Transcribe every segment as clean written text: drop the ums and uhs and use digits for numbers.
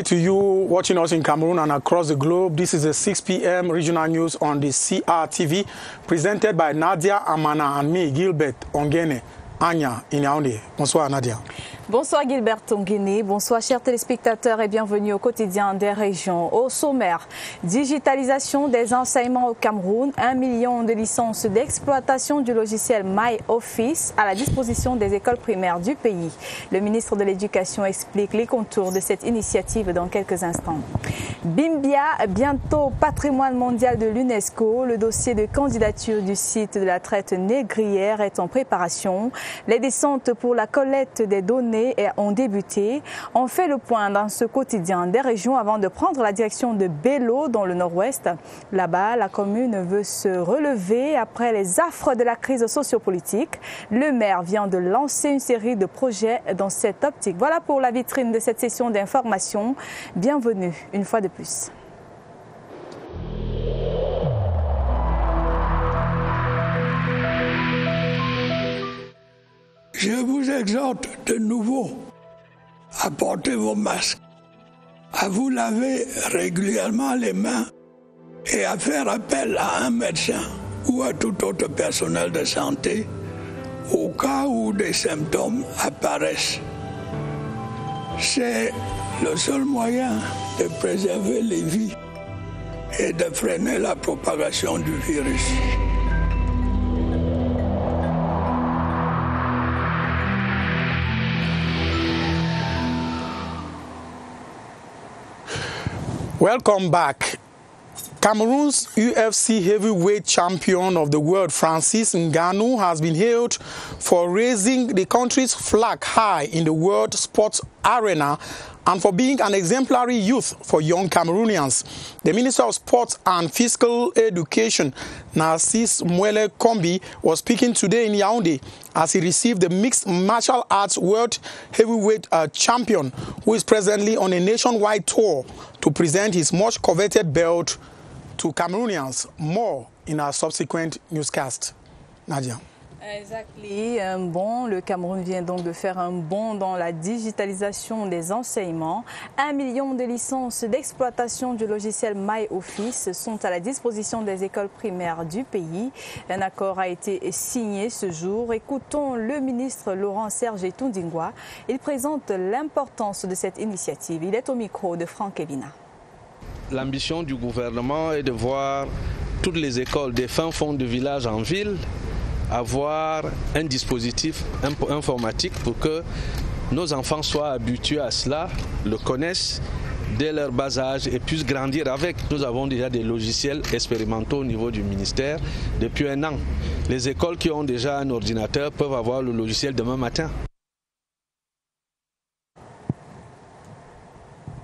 Hi to you watching us in Cameroon and across the globe. This is the 6 p.m. regional news on the CRTV, presented by Nadia Amana and me, Gilbert Ongene Anya in Yaoundé. Bonsoir Nadia. Bonsoir Gilbert Ongene, bonsoir chers téléspectateurs et bienvenue au quotidien des régions. Au sommaire, digitalisation des enseignements au Cameroun, 1 million de licences d'exploitation du logiciel MyOffice à la disposition des écoles primaires du pays. Le ministre de l'Éducation explique les contours de cette initiative dans quelques instants. Bimbia, bientôt patrimoine mondial de l'UNESCO, le dossier de candidature du site de la traite négrière est en préparation. Les descentes pour la collecte des données ont débuté. On fait le point dans ce quotidien des régions avant de prendre la direction de Bello dans le nord-ouest. Là-bas, la commune veut se relever après les affres de la crise sociopolitique. Le maire vient de lancer une série de projets dans cette optique. Voilà pour la vitrine de cette session d'information. Bienvenue une fois de plus. Je vous exhorte de nouveau à porter vos masques, à vous laver régulièrement les mains et à faire appel à un médecin ou à tout autre personnel de santé au cas où des symptômes apparaissent. C'est le seul moyen de préserver les vies et de freiner la propagation du virus. Welcome back. Cameroon's UFC heavyweight champion of the world, Francis Ngannou, has been hailed for raising the country's flag high in the world sports arena and for being an exemplary youth for young Cameroonians. The Minister of Sports and Physical Education, Narcisse Mwele Kombi, was speaking today in Yaoundé as he received the mixed martial arts world heavyweight champion, who is presently on a nationwide tour to present his much coveted belt to Cameroonians. More in our subsequent newscast. Nadia. Exactement. Le Cameroun vient donc de faire un bond dans la digitalisation des enseignements. 1 million de licences d'exploitation du logiciel MyOffice sont à la disposition des écoles primaires du pays. Un accord a été signé ce jour. Écoutons le ministre Laurent Serge Tundingwa. Il présente l'importance de cette initiative. Il est au micro de Franck Evina. L'ambition du gouvernement est de voir toutes les écoles des fins fonds de village en ville avoir un dispositif informatique pour que nos enfants soient habitués à cela, le connaissent dès leur bas âge et puissent grandir avec. Nous avons déjà des logiciels expérimentaux au niveau du ministère depuis 1 an. Les écoles qui ont déjà un ordinateur peuvent avoir le logiciel demain matin.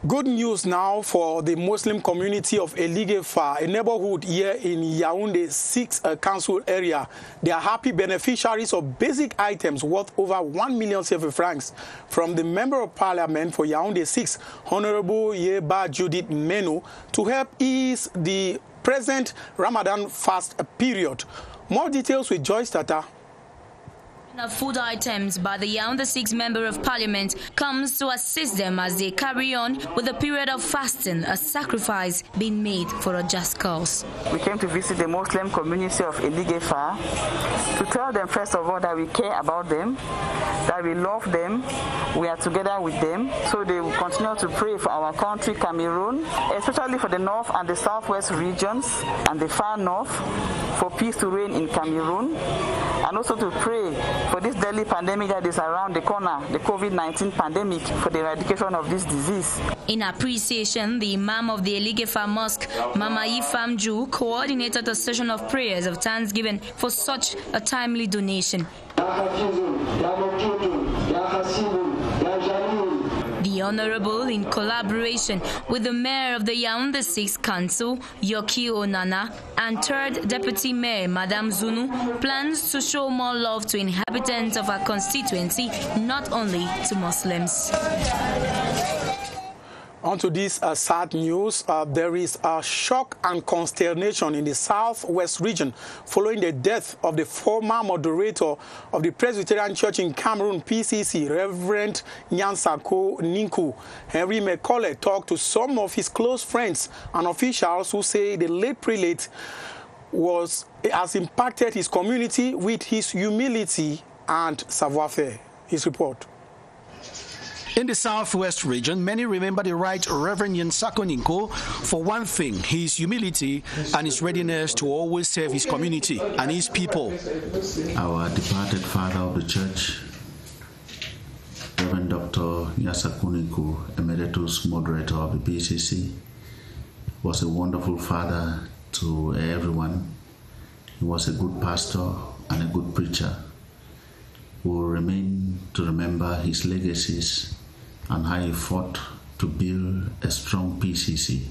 Good news now for the Muslim community of Eligefa, a neighborhood here in Yaoundé 6 council area. They are happy beneficiaries of basic items worth over 1 million CFA francs from the Member of Parliament for Yaoundé 6, Honorable Yeba Judith Menu, to help ease the present Ramadan fast period. More details with Joyce Tata. Of food items by the Yaoundé 6 Member of Parliament comes to assist them as they carry on with the period of fasting, a sacrifice being made for a just cause. We came to visit the Muslim community of Eligefa to tell them first of all that we care about them, that we love them, we are together with them, so they will continue to pray for our country, Cameroon, especially for the north and the southwest regions and the far north, for peace to reign in Cameroon, and also to pray for this deadly pandemic that is around the corner, the COVID-19 pandemic, for the eradication of this disease. In appreciation, the Imam of the Eligefa Mosque, Mama Ifamju, coordinated a session of prayers of thanksgiving for such a timely donation. The Honorable, in collaboration with the Mayor of the Yaoundé 6 Council, Yoki Onana, and 3rd Deputy Mayor, Madame Zunu, plans to show more love to inhabitants of our constituency, not only to Muslims. Onto this sad news, there is a shock and consternation in the southwest region following the death of the former moderator of the Presbyterian Church in Cameroon, PCC, Reverend Nyansako Ninku. Henry McCauley talked to some of his close friends and officials who say the late prelate has impacted his community with his humility and savoir-faire. His report. In the southwest region, many remember the Right Reverend Nyansako Ninku for one thing, his humility and his readiness to always serve his community and his people. Our departed father of the church, Reverend Dr. Nyansako Ninku, Emeritus Moderator of the PCC, was a wonderful father to everyone. He was a good pastor and a good preacher. We will remain to remember his legacies and how he fought to build a strong PCC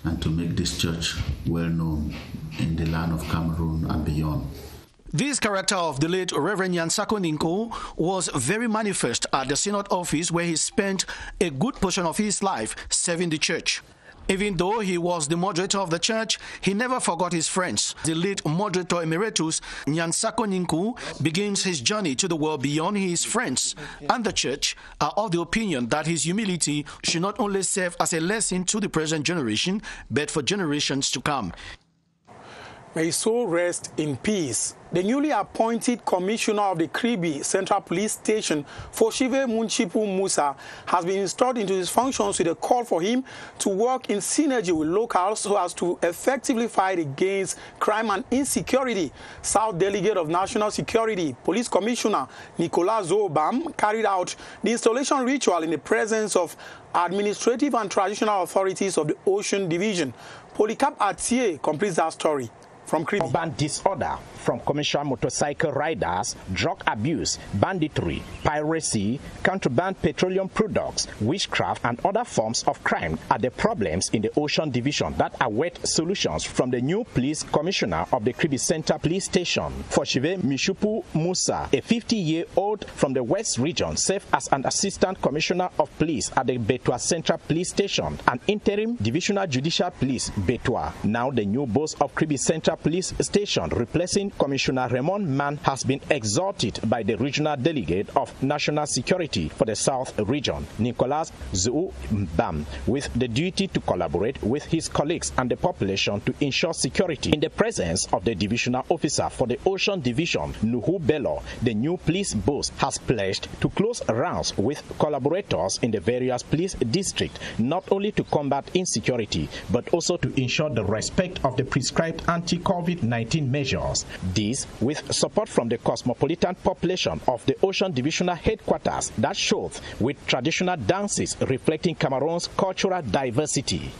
and to make this church well known in the land of Cameroon and beyond. This character of the late Reverend Nyansako Ninku was very manifest at the Synod office, where he spent a good portion of his life serving the church. Even though he was the moderator of the church, he never forgot his friends. The late moderator emeritus, Nyansako Ninku, begins his journey to the world beyond his friends, and the church are of the opinion that his humility should not only serve as a lesson to the present generation, but for generations to come. May his soul rest in peace. The newly appointed commissioner of the KRIBI Central Police Station, Foshive Munchipu Musa, has been installed into his functions with a call for him to work in synergy with locals so as to effectively fight against crime and insecurity. South Delegate of National Security, Police Commissioner Nicolas Zobam, carried out the installation ritual in the presence of administrative and traditional authorities of the Ocean Division. Polycarp Atier completes that story. From KRIBI. Urban disorder from commercial motorcycle riders, drug abuse, banditry, piracy, contraband petroleum products, witchcraft, and other forms of crime are the problems in the Ocean Division that await solutions from the new police commissioner of the KRIBI Central Police Station. Foshive Mishupu Musa, a 50-year-old from the West Region, served as an assistant commissioner of police at the Betua Central Police Station and interim divisional judicial police Betua. Now the new boss of KRIBI Central Police Station, replacing Commissioner Raymond Mann, has been exalted by the regional delegate of national security for the South region, Nicolas Zobam, with the duty to collaborate with his colleagues and the population to ensure security. In the presence of the divisional officer for the Ocean Division, Nuhu Bello, the new police boss has pledged to close rounds with collaborators in the various police districts, not only to combat insecurity, but also to ensure the respect of the prescribed anti-COVID-19 measures. This with support from the cosmopolitan population of the Ocean Divisional headquarters that shows with traditional dances reflecting Cameroon's cultural diversity.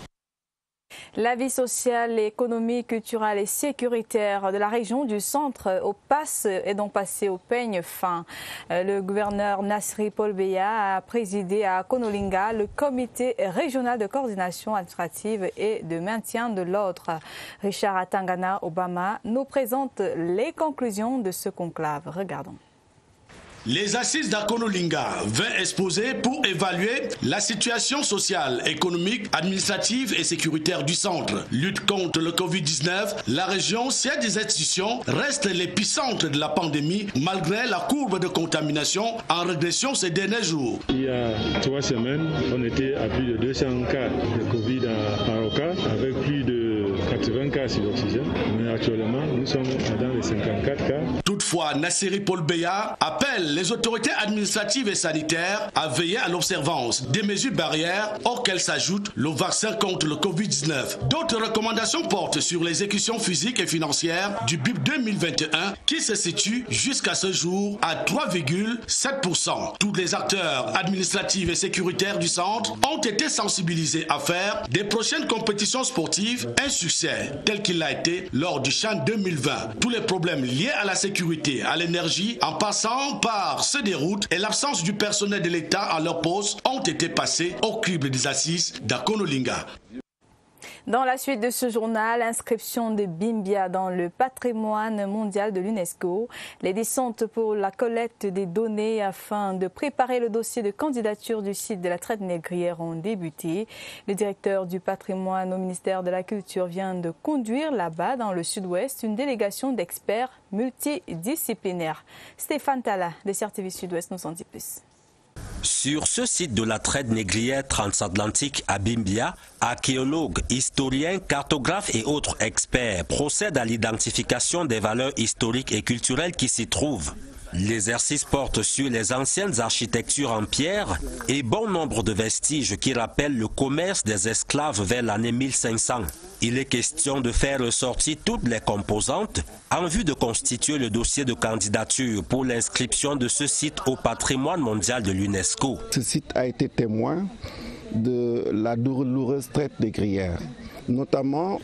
La vie sociale, économique, culturelle et sécuritaire de la région du centre au PAS est donc passée au peigne fin. Le gouverneur Nassiri Paul Beya a présidé à Konolinga le comité régional de coordination administrative et de maintien de l'ordre. Richard Atangana Obama nous présente les conclusions de ce conclave. Regardons. Les assises d'Akonolinga vont exposer pour évaluer la situation sociale, économique, administrative et sécuritaire du centre. Lutte contre le Covid-19, la région, siège des institutions, reste l'épicentre de la pandémie malgré la courbe de contamination en régression ces derniers jours. Il y a 3 semaines, on était à plus de 200 cas de Covid à Maroka avec plus de 80 cas sur l'oxygène. Mais actuellement, nous sommes dans les 54 cas. Toutefois, Nassiri Paul Beya appelle les autorités administratives et sanitaires à veiller à l'observance des mesures barrières auxquelles s'ajoute le vaccin contre le Covid-19. D'autres recommandations portent sur l'exécution physique et financière du BIP 2021 qui se situe jusqu'à ce jour à 3,7%. Tous les acteurs administratifs et sécuritaires du centre ont été sensibilisés à faire des prochaines compétitions sportives un succès tel qu'il a été lors du CHAN 2020. Tous les problèmes liés à la sécurité, à l'énergie, en passant par ceux des routes et l'absence du personnel de l'État à leur poste ont été passés au crible des assises d'Akonolinga. Dans la suite de ce journal, inscription de Bimbia dans le patrimoine mondial de l'UNESCO. Les descentes pour la collecte des données afin de préparer le dossier de candidature du site de la traite négrière ont débuté. Le directeur du patrimoine au ministère de la Culture vient de conduire là-bas, dans le sud-ouest, une délégation d'experts multidisciplinaires. Stéphane Tala de CRTV Sud-Ouest nous en dit plus. Sur ce site de la traite négrière transatlantique à Bimbia, archéologues, historiens, cartographes et autres experts procèdent à l'identification des valeurs historiques et culturelles qui s'y trouvent. L'exercice porte sur les anciennes architectures en pierre et bon nombre de vestiges qui rappellent le commerce des esclaves vers l'année 1500. Il est question de faire ressortir toutes les composantes en vue de constituer le dossier de candidature pour l'inscription de ce site au patrimoine mondial de l'UNESCO. Ce site a été témoin de la douloureuse traite négrière, notamment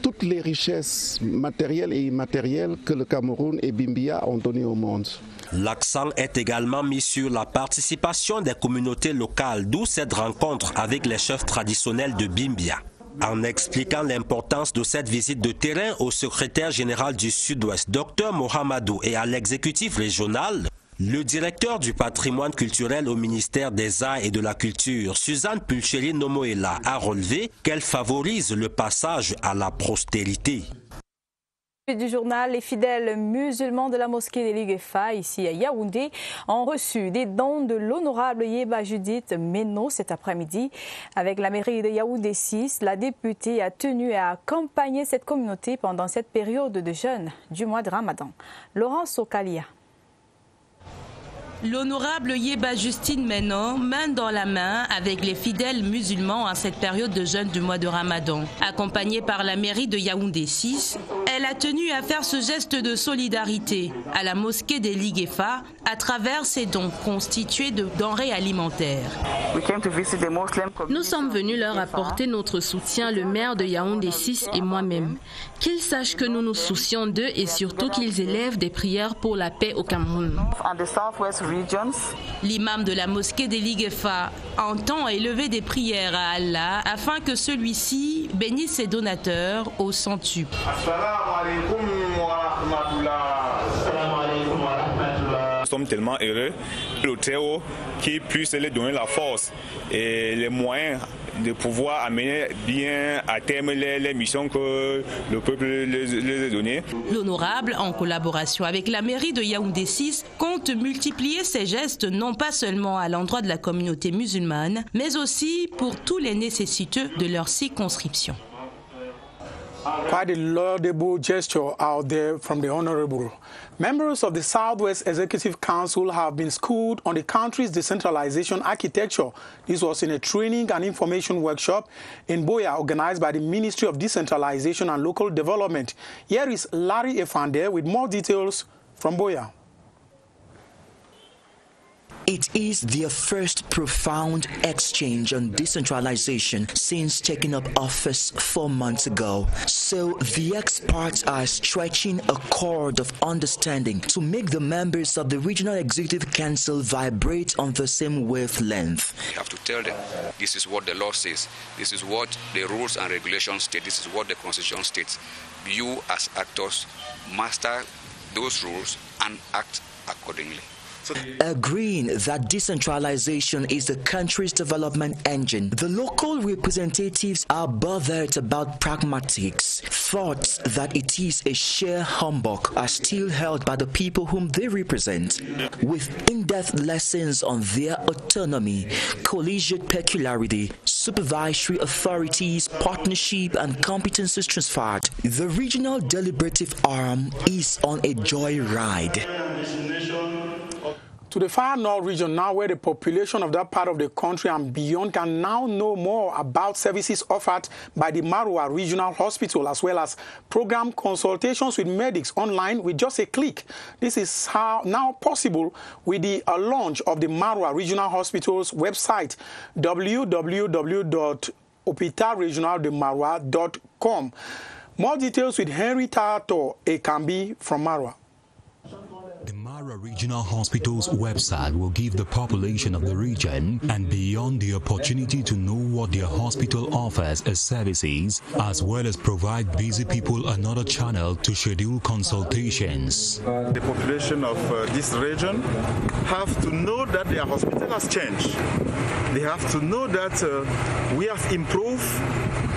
toutes les richesses matérielles et immatérielles que le Cameroun et Bimbia ont données au monde. L'accent est également mis sur la participation des communautés locales, d'où cette rencontre avec les chefs traditionnels de Bimbia. En expliquant l'importance de cette visite de terrain au secrétaire général du Sud-Ouest, Dr Mohamedou, et à l'exécutif régional, le directeur du patrimoine culturel au ministère des Arts et de la Culture, Suzanne Pulcheri-Nomoela, a relevé qu'elle favorise le passage à la postérité. Du journal, les fidèles musulmans de la mosquée des Liguefa, ici à Yaoundé, ont reçu des dons de l'honorable Yeba Judith Meno cet après-midi. Avec la mairie de Yaoundé 6, la députée a tenu à accompagner cette communauté pendant cette période de jeûne du mois de Ramadan. Laurence Okalia. L'honorable Yeba Justine Meno, main dans la main avec les fidèles musulmans à cette période de jeûne du mois de Ramadan. Accompagnée par la mairie de Yaoundé 6, elle a tenu à faire ce geste de solidarité à la mosquée des Liguefa à travers ses dons constitués de denrées alimentaires. Nous sommes venus leur apporter notre soutien, le maire de Yaoundé 6 et moi-même. Qu'ils sachent que nous nous soucions d'eux et surtout qu'ils élèvent des prières pour la paix au Cameroun. L'imam de la mosquée des Liguefa entend élever des prières à Allah afin que celui-ci bénisse ses donateurs au centuple. Nous sommes tellement heureux que le Très-Haut qui puisse leur donner la force et les moyens de pouvoir amener bien à terme les missions que le peuple les a données. L'honorable, en collaboration avec la mairie de Yaoundé 6, compte multiplier ses gestes non pas seulement à l'endroit de la communauté musulmane, mais aussi pour tous les nécessiteux de leur circonscription. Quite a laudable gesture out there from the Honorable. Members of the Southwest Executive Council have been schooled on the country's decentralization architecture. This was in a training and information workshop in Boya organized by the Ministry of Decentralization and Local Development. Here is Larry Efande with more details from Boya. It is their first profound exchange on decentralization since taking up office 4 months ago. So the experts are stretching a cord of understanding to make the members of the Regional Executive Council vibrate on the same wavelength. You have to tell them, this is what the law says, this is what the rules and regulations state, this is what the Constitution states. You as actors master those rules and act accordingly. Agreeing that decentralization is the country's development engine, the local representatives are bothered about pragmatics. Thoughts that it is a sheer humbug are still held by the people whom they represent. With in-depth lessons on their autonomy, collegiate peculiarity, supervisory authorities, partnership and competences transferred, the regional deliberative arm is on a joyride. To the far north region now, where the population of that part of the country and beyond can now know more about services offered by the Marwa Regional Hospital, as well as program consultations with medics online with just a click. This is how now possible with the launch of the Marwa Regional Hospital's website, www.hopitalregionaldemarwa.com. More details with Henry Tato Ekambi from Marwa. The Marwa Mara Regional Hospital's website will give the population of the region and beyond the opportunity to know what their hospital offers as services, as well as provide busy people another channel to schedule consultations. The population of this region have to know that their hospital has changed. They have to know that we have improved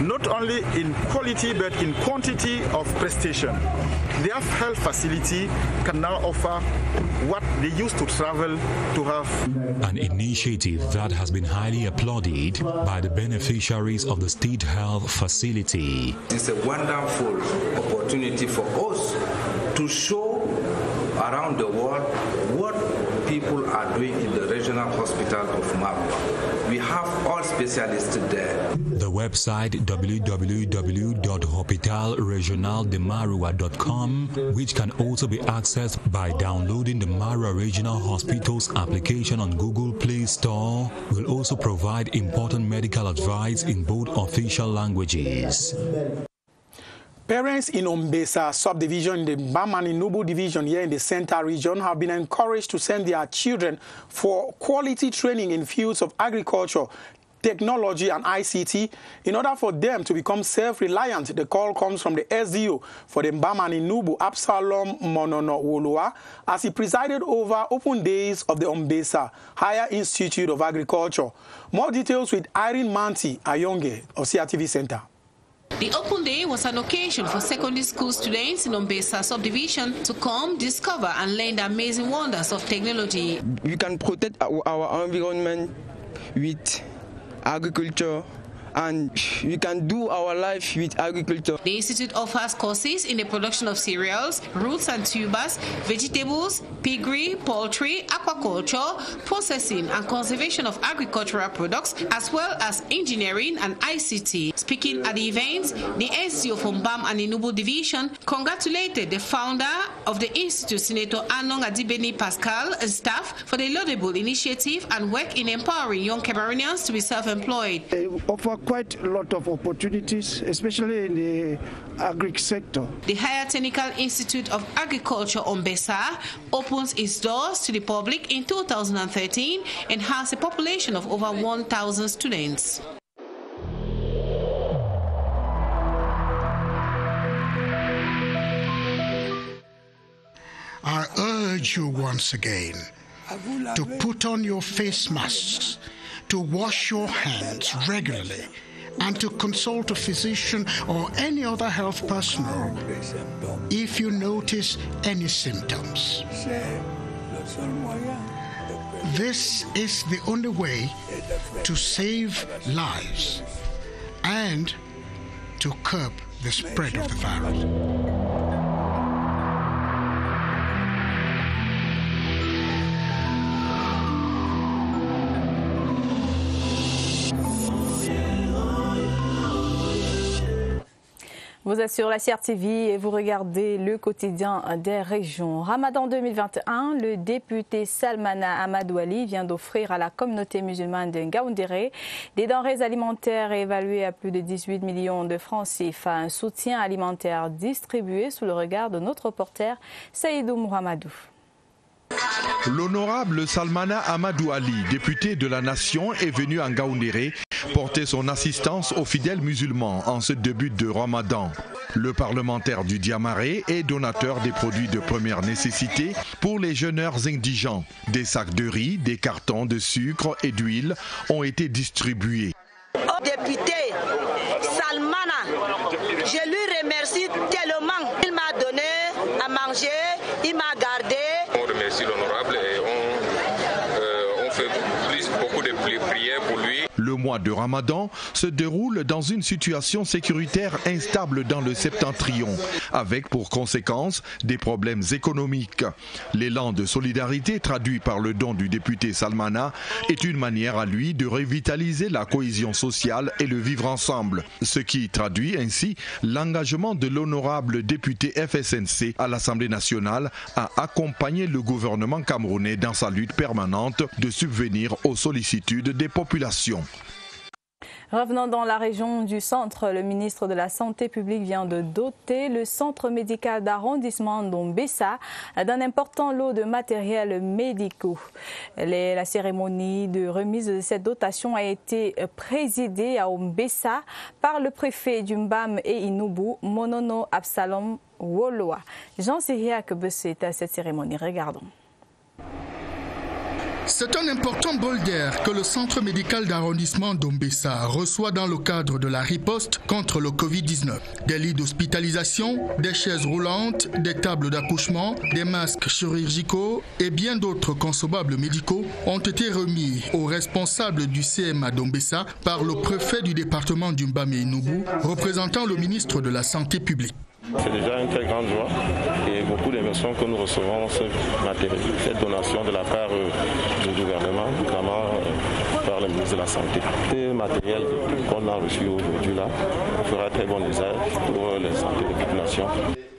not only in quality but in quantity of prestation. Their health facility can now offer what they used to travel to have. An initiative that has been highly applauded by the beneficiaries of the state health facility. It's a wonderful opportunity for us to show around the world what people are doing in the regional hospital of Marwa. We have all specialists there. The website www.hopitalregionaldemarua.com, which can also be accessed by downloading the Mara Regional Hospital's application on Google Play Store, will also provide important medical advice in both official languages. Parents in Ombesa subdivision in the Bamani-Nubu division here in the Center region have been encouraged to send their children for quality training in fields of agriculture, technology and ICT in order for them to become self-reliant. The call comes from the SDO for the Bamani-Nubu, Absalom Monono Wolua, as he presided over open days of the Ombesa Higher Institute of Agriculture. More details with Irene Manti Ayonge of CRTV Center. The open day was an occasion for secondary school students in Ombesa subdivision to come, discover and learn the amazing wonders of technology. We can protect our environment with agriculture, and we can do our life with agriculture. The institute offers courses in the production of cereals, roots and tubers, vegetables, piggery, poultry, aquaculture, processing and conservation of agricultural products, as well as engineering and ICT. Speaking at the event, the SCO from Bam and Inubu division congratulated the founder of the institute, Senator Anong Adibeni Pascal, and staff for the laudable initiative and work in empowering young Cameroonians to be self-employed. They offer quite a lot of opportunities, especially in the agri sector. The Higher Technical Institute of Agriculture Ombesa opens its doors to the public in 2013 and has a population of over 1,000 students. I urge you once again to put on your face masks, to wash your hands regularly, and to consult a physician or any other health personnel if you notice any symptoms. This is the only way to save lives and to curb the spread of the virus. Vous êtes sur la CRTV et vous regardez le quotidien des régions. Ramadan 2021, le député Salmana Amadou Ali vient d'offrir à la communauté musulmane de Ngaoundéré des denrées alimentaires évaluées à plus de 18 millions de francs CFA. Un soutien alimentaire distribué sous le regard de notre reporter Saïdou Mouhamadou. L'honorable Salmana Amadou Ali, député de la nation, est venu à Ngaoundéré porter son assistance aux fidèles musulmans en ce début de Ramadan. Le parlementaire du Diamaré est donateur des produits de première nécessité pour les jeûneurs indigents. Des sacs de riz, des cartons de sucre et d'huile ont été distribués. Au député Salmana, je lui remercie tellement. Il m'a donné à manger, il m'a gardé. On remercie l'honorable et on fait beaucoup de prières pour lui. Le mois de Ramadan se déroule dans une situation sécuritaire instable dans le septentrion, avec pour conséquence des problèmes économiques. L'élan de solidarité traduit par le don du député Salmana est une manière à lui de revitaliser la cohésion sociale et le vivre ensemble, ce qui traduit ainsi l'engagement de l'honorable député FSNC à l'Assemblée nationale à accompagner le gouvernement camerounais dans sa lutte permanente de subvenir aux sollicitudes des populations. Revenant dans la région du centre, le ministre de la Santé publique vient de doter le centre médical d'arrondissement d'Ombessa d'un important lot de matériel médicaux. La cérémonie de remise de cette dotation a été présidée à Ombessa par le préfet du Mbam et Inubu, Monono Absalom Woloa. Jean-Cyriac Bessé est à cette cérémonie. Regardons. C'est un important bol d'air que le centre médical d'arrondissement d'Ombessa reçoit dans le cadre de la riposte contre le Covid-19. Des lits d'hospitalisation, des chaises roulantes, des tables d'accouchement, des masques chirurgicaux et bien d'autres consommables médicaux ont été remis aux responsables du CMA d'Ombessa par le préfet du département du Mbam et Inubu, représentant le ministre de la Santé publique. C'est déjà une très grande joie et beaucoup d'émotions que nous recevons cette donation de la part du gouvernement, notamment par le ministre de la Santé. Ce matériel qu'on a reçu aujourd'hui là fera très bon usage pour la santé des populations.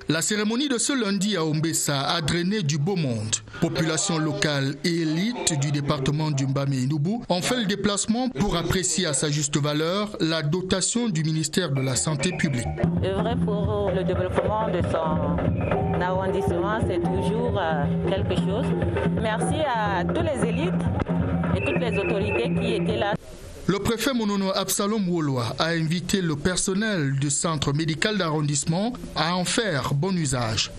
La cérémonie de ce lundi à Ombessa a drainé du beau monde. Population locale et élite du département du Mbam et Inubu ont fait le déplacement pour apprécier à sa juste valeur la dotation du ministère de la Santé publique. Œuvrer pour le développement de son arrondissement, c'est toujours quelque chose. Merci à tous les élites et toutes les autorités qui étaient là. Le préfet Monono Absalom Woloa a invité le personnel du centre médical d'arrondissement à en faire bon usage.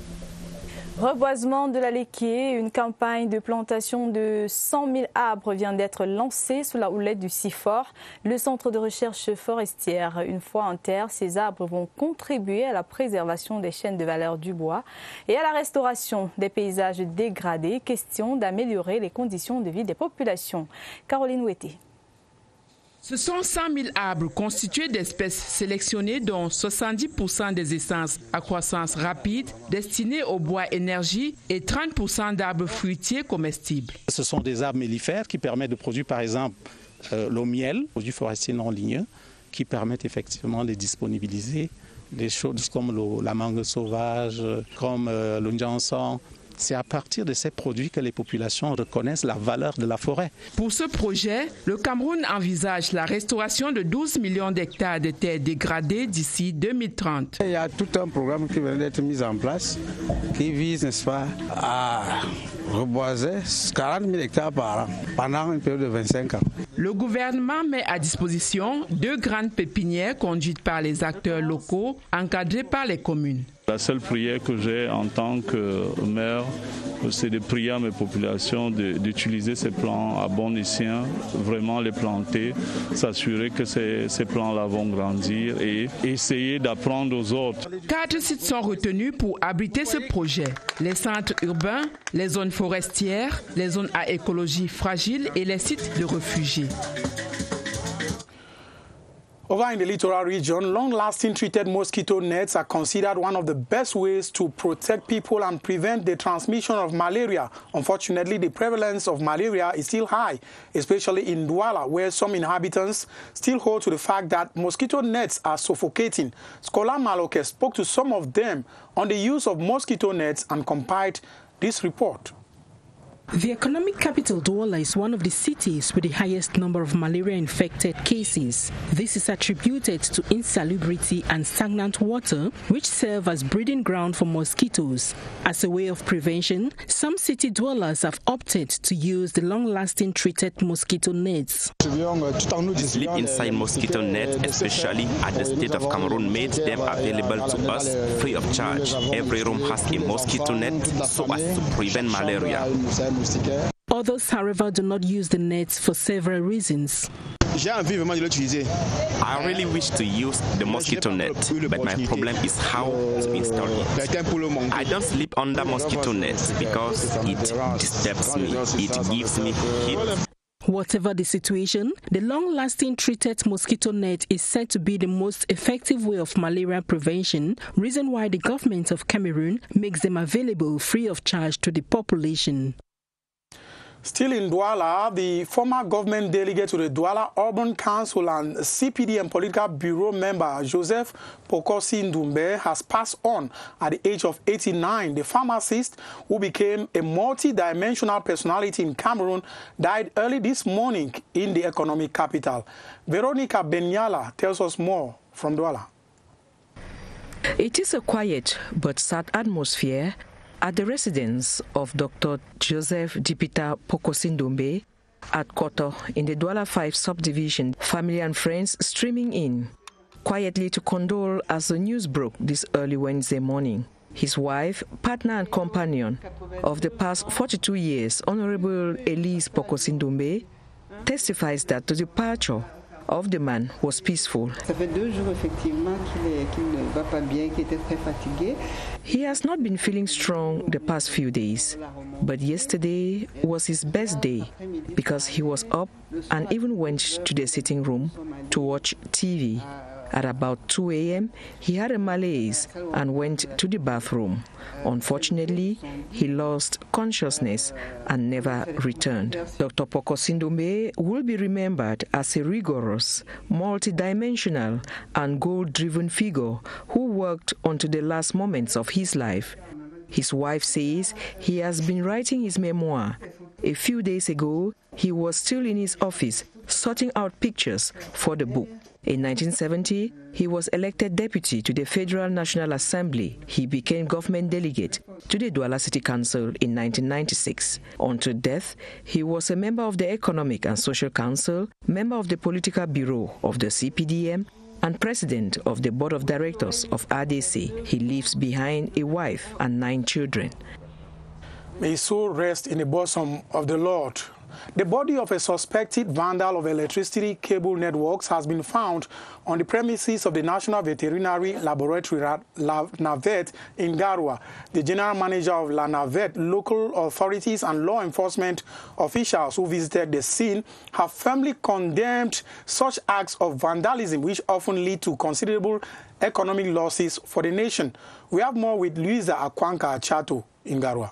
Reboisement de la Léquier, une campagne de plantation de 100 000 arbres vient d'être lancée sous la houlette du CIFOR, le centre de recherche forestière. Une fois en terre, ces arbres vont contribuer à la préservation des chaînes de valeur du bois et à la restauration des paysages dégradés. Question d'améliorer les conditions de vie des populations. Caroline Ouetté. Ce sont 100 000 arbres constitués d'espèces sélectionnées dont 70% des essences à croissance rapide destinées au bois énergie et 30% d'arbres fruitiers comestibles. Ce sont des arbres mellifères qui permettent de produire par exemple le miel, produits forestiers non ligneux, qui permettent effectivement de disponibiliser des choses comme la mangue sauvage, comme le njansan. C'est à partir de ces produits que les populations reconnaissent la valeur de la forêt. Pour ce projet, le Cameroun envisage la restauration de 12 millions d'hectares de terres dégradées d'ici 2030. Il y a tout un programme qui vient d'être mis en place qui vise, n'est-ce pas, à reboiser 40 000 hectares par an pendant une période de 25 ans. Le gouvernement met à disposition 2 grandes pépinières conduites par les acteurs locaux, encadrées par les communes. La seule prière que j'ai en tant que maire, c'est de prier à mes populations d'utiliser ces plants à bon escient, vraiment les planter, s'assurer que ces plants-là vont grandir et essayer d'apprendre aux autres. 4 sites sont retenus pour abriter ce projet. Les centres urbains, les zones forestières, les zones à écologie fragile et les sites de réfugiés. Over in the littoral region, long-lasting treated mosquito nets are considered one of the best ways to protect people and prevent the transmission of malaria. Unfortunately, the prevalence of malaria is still high, especially in Douala, where some inhabitants still hold to the fact that mosquito nets are suffocating. Scholar Maloke spoke to some of them on the use of mosquito nets and compiled this report. The economic capital Douala is one of the cities with the highest number of malaria-infected cases. This is attributed to insalubrity and stagnant water, which serve as breeding ground for mosquitoes. As a way of prevention, some city dwellers have opted to use the long-lasting treated mosquito nets. Sleep inside mosquito nets, especially at the state of Cameroon, made them available to us free of charge. Every room has a mosquito net so as to prevent malaria. Others, however, do not use the nets for several reasons. I really wish to use the mosquito net, but my problem is how to install it. I don't sleep under mosquito nets because it disturbs me. It gives me heat. Whatever the situation, the long-lasting treated mosquito net is said to be the most effective way of malaria prevention, reason why the government of Cameroon makes them available free of charge to the population. Still in Douala, the former government delegate to the Douala Urban Council and CPDM Political Bureau member Joseph Pokosi Ndumbe has passed on at the age of 89. The pharmacist, who became a multi-dimensional personality in Cameroon, died early this morning in the economic capital. Veronica Benyala tells us more from Douala. It is a quiet but sad atmosphere at the residence of Dr. Joseph Dipita Pokosi Ndumbe at Koto in the Douala 5 subdivision. Family and friends streaming in quietly to condole as the news broke this early Wednesday morning. His wife, partner and companion of the past 42 years, Honorable Elise Pokosi Ndumbe, testifies that the departure of the man was peaceful. He has not been feeling strong the past few days, but yesterday was his best day because he was up and even went to the sitting room to watch TV. At about 2 a.m., he had a malaise and went to the bathroom. Unfortunately, he lost consciousness and never returned. Dr. Pokosi Ndumbe will be remembered as a rigorous, multidimensional, and goal-driven figure who worked until the last moments of his life. His wife says he has been writing his memoir. A few days ago, he was still in his office sorting out pictures for the book. In 1970, he was elected deputy to the Federal National Assembly. He became government delegate to the Douala City Council in 1996. Until death, he was a member of the Economic and Social Council, member of the Political Bureau of the CPDM, and president of the Board of Directors of RDC. He leaves behind a wife and 9 children. May his soul rest in the bosom of the Lord. The body of a suspected vandal of electricity cable networks has been found on the premises of the National Veterinary Laboratory, La Navette, in Garoua. The general manager of La Navette, local authorities and law enforcement officials who visited the scene have firmly condemned such acts of vandalism, which often lead to considerable economic losses for the nation. We have more with Luisa Akwanka Achato in Garoua.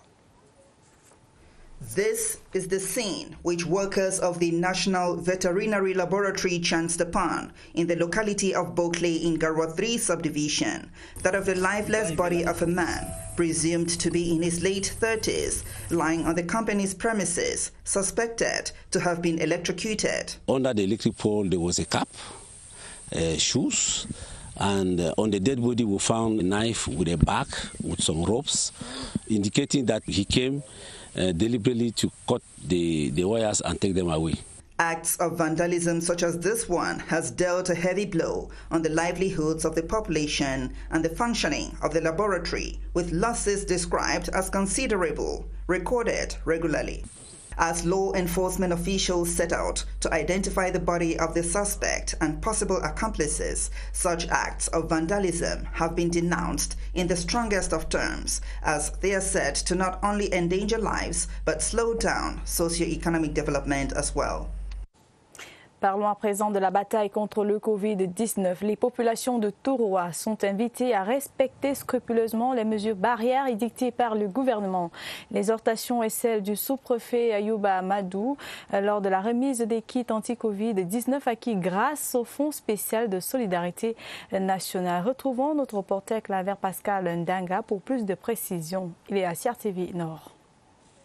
This is the scene which workers of the National Veterinary Laboratory chanced upon in the locality of Bokle in Garoua 3 subdivision, that of the lifeless body of a man, presumed to be in his late 30s, lying on the company's premises, suspected to have been electrocuted. Under the electric pole there was a cap, shoes, and on the dead body we found a knife with a bag with some ropes, indicating that he came deliberately to cut the wires and take them away. Acts of vandalism such as this one has dealt a heavy blow on the livelihoods of the population and the functioning of the laboratory, with losses described as considerable, recorded regularly. As law enforcement officials set out to identify the body of the suspect and possible accomplices, such acts of vandalism have been denounced in the strongest of terms, as they are said to not only endanger lives, but slow down socio-economic development as well. Parlons à présent de la bataille contre le Covid-19. Les populations de Touroua sont invitées à respecter scrupuleusement les mesures barrières édictées par le gouvernement. L'exhortation est celle du sous-préfet Ayouba Amadou lors de la remise des kits anti-Covid-19 acquis grâce au Fonds spécial de solidarité nationale. Retrouvons notre reporter Claver Pascal Ndanga pour plus de précisions. Il est à CRTV Nord.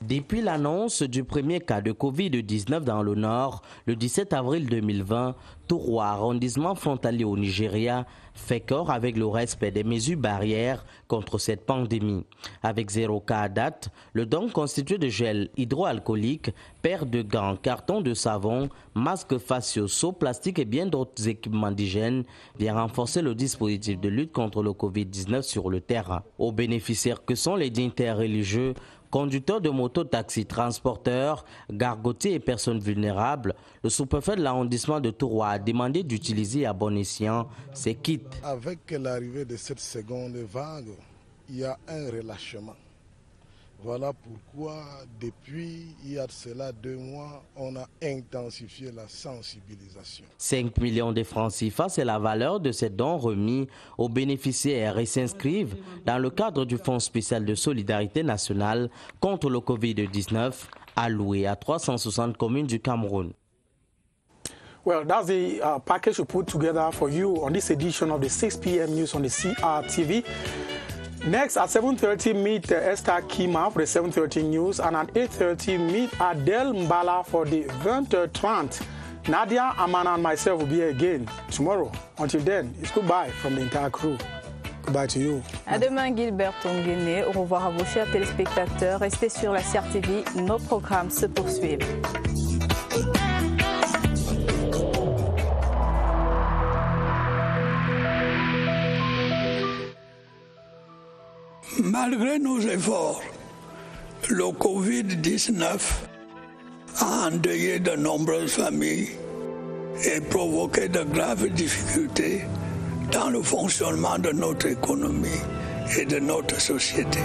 Depuis l'annonce du premier cas de Covid-19 dans le Nord, le 17 avril 2020, Touroua, arrondissement frontalier au Nigeria, fait corps avec le respect des mesures barrières contre cette pandémie. Avec 0 cas à date, le don constitué de gel hydroalcoolique, paires de gants, cartons de savon, masques faciaux, seaux plastiques et bien d'autres équipements d'hygiène vient renforcer le dispositif de lutte contre le Covid-19 sur le terrain. Aux bénéficiaires que sont les dignitaires religieux, conducteurs de moto-taxi, transporteurs, gargotiers et personnes vulnérables, le sous-préfet de l'arrondissement de Touroua a demandé d'utiliser à bon escient ces kits. Avec l'arrivée de cette seconde vague, il y a un relâchement. Voilà pourquoi, depuis il y a de cela 2 mois, on a intensifié la sensibilisation. 5 millions de francs CFA, c'est la valeur de ces dons remis aux bénéficiaires et s'inscrivent dans le cadre du Fonds spécial de solidarité nationale contre le Covid-19 alloués à 360 communes du Cameroun. Well, that's the package we put together for you on this edition of the 6 p.m. news on the CRTV. Next, at 7:30, meet Esther Kima for the 7:30 news, and at 8:30, meet Adele Mbala for the 20:30. Nadia, Amana, and myself will be here again tomorrow. Until then, it's goodbye from the entire crew. Goodbye to you. À demain, Gilbert Tonguene. Au revoir à vos chers téléspectateurs. Restez sur la CRTV. Nos programmes se poursuivent. Malgré nos efforts, le Covid-19 a endeuillé de nombreuses familles et provoqué de graves difficultés dans le fonctionnement de notre économie et de notre société.